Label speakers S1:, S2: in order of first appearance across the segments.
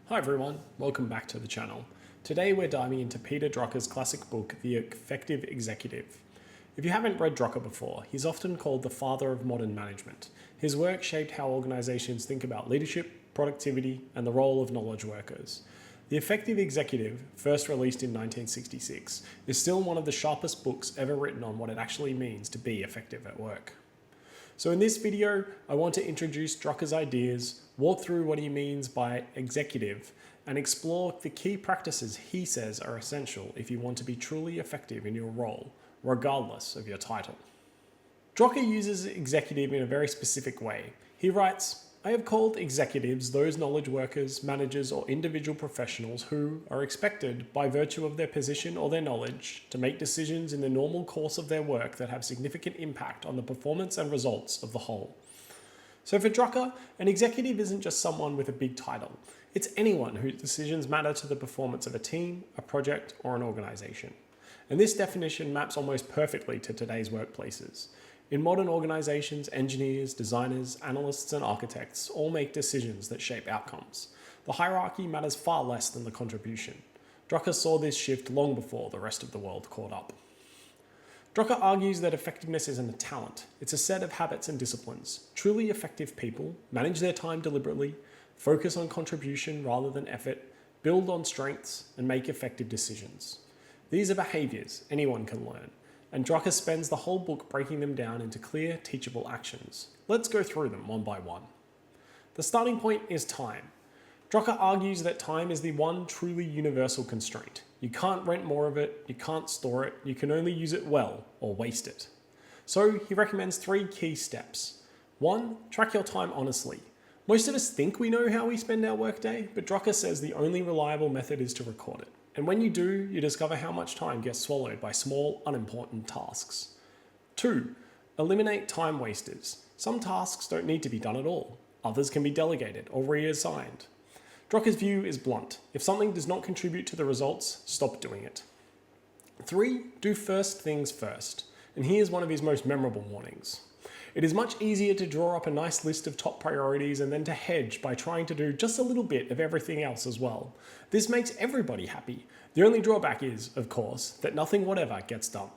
S1: Hi everyone, welcome back to the channel. Today we're diving into Peter Drucker's classic book, The Effective Executive. If you haven't read Drucker before, he's often called the father of modern management. His work shaped how organizations think about leadership, productivity, and the role of knowledge workers. The Effective Executive, first released in 1966, is still one of the sharpest books ever written on what it actually means to be effective at work. So in this video, I want to introduce Drucker's ideas, walk through what he means by executive, and explore the key practices he says are essential if you want to be truly effective in your role, regardless of your title. Drucker uses executive in a very specific way. He writes, "I have called executives those knowledge workers, managers, or individual professionals who are expected, by virtue of their position or their knowledge, to make decisions in the normal course of their work that have significant impact on the performance and results of the whole." So for Drucker, an executive isn't just someone with a big title. It's anyone whose decisions matter to the performance of a team, a project, or an organization. And this definition maps almost perfectly to today's workplaces. In modern organizations, engineers, designers, analysts, and architects all make decisions that shape outcomes. The hierarchy matters far less than the contribution. Drucker saw this shift long before the rest of the world caught up. Drucker argues that effectiveness isn't a talent, it's a set of habits and disciplines. Truly effective people manage their time deliberately, focus on contribution rather than effort, build on strengths, and make effective decisions. These are behaviors anyone can learn, and Drucker spends the whole book breaking them down into clear, teachable actions. Let's go through them one by one. The starting point is time. Drucker argues that time is the one truly universal constraint. You can't rent more of it, you can't store it, you can only use it well or waste it. So he recommends 3 key steps. 1. Track your time honestly. Most of us think we know how we spend our workday, but Drucker says the only reliable method is to record it. And when you do, you discover how much time gets swallowed by small, unimportant tasks. 2. Eliminate time wasters. Some tasks don't need to be done at all. Others can be delegated or reassigned. Drucker's view is blunt. If something does not contribute to the results, stop doing it. 3. Do first things first. And here's one of his most memorable warnings. It is much easier to draw up a nice list of top priorities and then to hedge by trying to do just a little bit of everything else as well. This makes everybody happy. The only drawback is, of course, that nothing whatever gets done.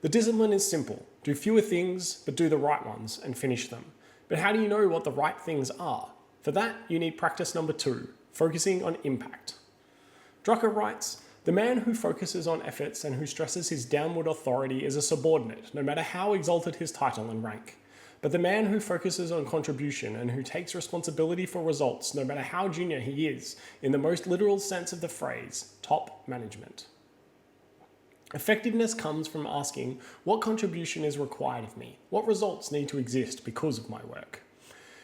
S1: The discipline is simple. Do fewer things, but do the right ones and finish them. But how do you know what the right things are? For that, you need practice number 2, focusing on impact. Drucker writes, "The man who focuses on efforts and who stresses his downward authority is a subordinate, no matter how exalted his title and rank. But the man who focuses on contribution and who takes responsibility for results, no matter how junior he is, in the most literal sense of the phrase, top management." Effectiveness comes from asking, what contribution is required of me? What results need to exist because of my work?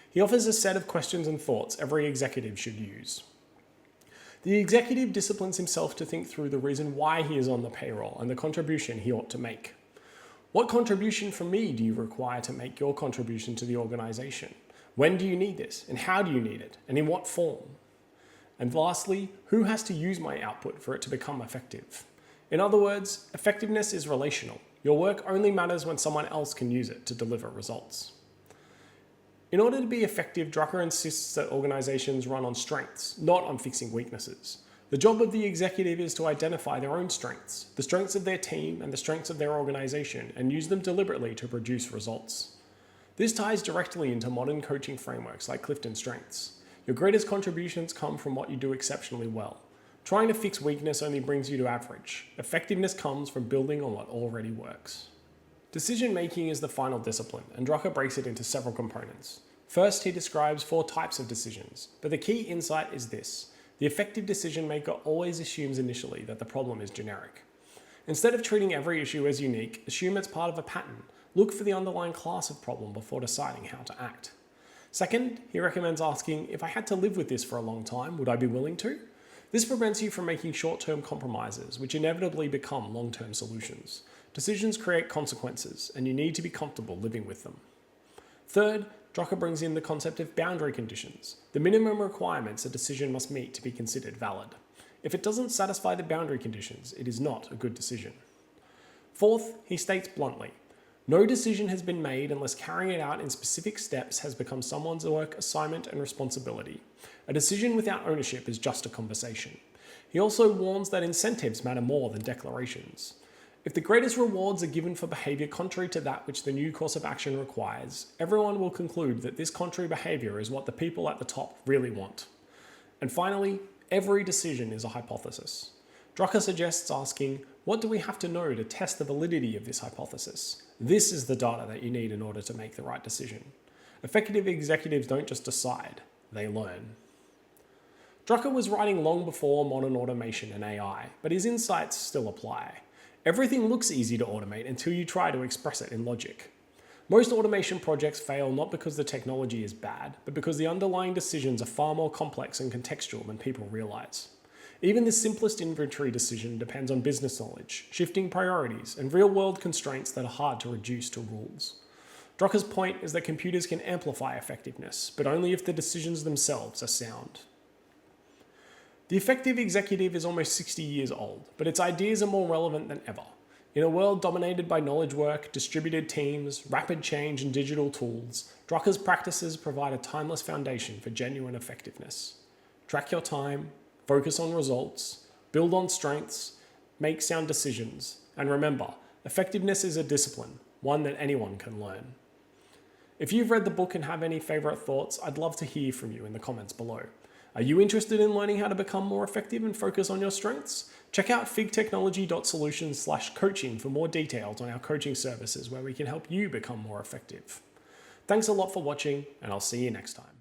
S1: He offers a set of questions and thoughts every executive should use. The executive disciplines himself to think through the reason why he is on the payroll and the contribution he ought to make. What contribution from me do you require to make your contribution to the organization? When do you need this? And how do you need it? And in what form? And lastly, who has to use my output for it to become effective? In other words, effectiveness is relational. Your work only matters when someone else can use it to deliver results. In order to be effective, Drucker insists that organizations run on strengths, not on fixing weaknesses. The job of the executive is to identify their own strengths, the strengths of their team and the strengths of their organization, and use them deliberately to produce results. This ties directly into modern coaching frameworks like Clifton Strengths. Your greatest contributions come from what you do exceptionally well. Trying to fix weakness only brings you to average. Effectiveness comes from building on what already works. Decision-making is the final discipline, and Drucker breaks it into several components. First, he describes 4 types of decisions, but the key insight is this. The effective decision maker always assumes initially that the problem is generic. Instead of treating every issue as unique, assume it's part of a pattern. Look for the underlying class of problem before deciding how to act. Second, he recommends asking, if I had to live with this for a long time, would I be willing to? This prevents you from making short-term compromises, which inevitably become long-term solutions. Decisions create consequences, and you need to be comfortable living with them. Third, Drucker brings in the concept of boundary conditions, the minimum requirements a decision must meet to be considered valid. If it doesn't satisfy the boundary conditions, it is not a good decision. Fourth, he states bluntly, No decision has been made unless carrying it out in specific steps has become someone's work, assignment, and responsibility. A decision without ownership is just a conversation. He also warns that incentives matter more than declarations. If the greatest rewards are given for behavior contrary to that which the new course of action requires, everyone will conclude that this contrary behavior is what the people at the top really want. And finally, every decision is a hypothesis. Drucker suggests asking, what do we have to know to test the validity of this hypothesis? This is the data that you need in order to make the right decision. Effective executives don't just decide, they learn. Drucker was writing long before modern automation and AI, but his insights still apply. Everything looks easy to automate until you try to express it in logic. Most automation projects fail not because the technology is bad, but because the underlying decisions are far more complex and contextual than people realize. Even the simplest inventory decision depends on business knowledge, shifting priorities, and real-world constraints that are hard to reduce to rules. Drucker's point is that computers can amplify effectiveness, but only if the decisions themselves are sound. The effective executive is almost 60 years old, but its ideas are more relevant than ever. In a world dominated by knowledge work, distributed teams, rapid change, and digital tools, Drucker's practices provide a timeless foundation for genuine effectiveness. Track your time, focus on results, build on strengths, make sound decisions, and remember, effectiveness is a discipline, one that anyone can learn. If you've read the book and have any favorite thoughts, I'd love to hear from you in the comments below. Are you interested in learning how to become more effective and focus on your strengths? Check out figtechnology.solutions/coaching for more details on our coaching services where we can help you become more effective. Thanks a lot for watching, and I'll see you next time.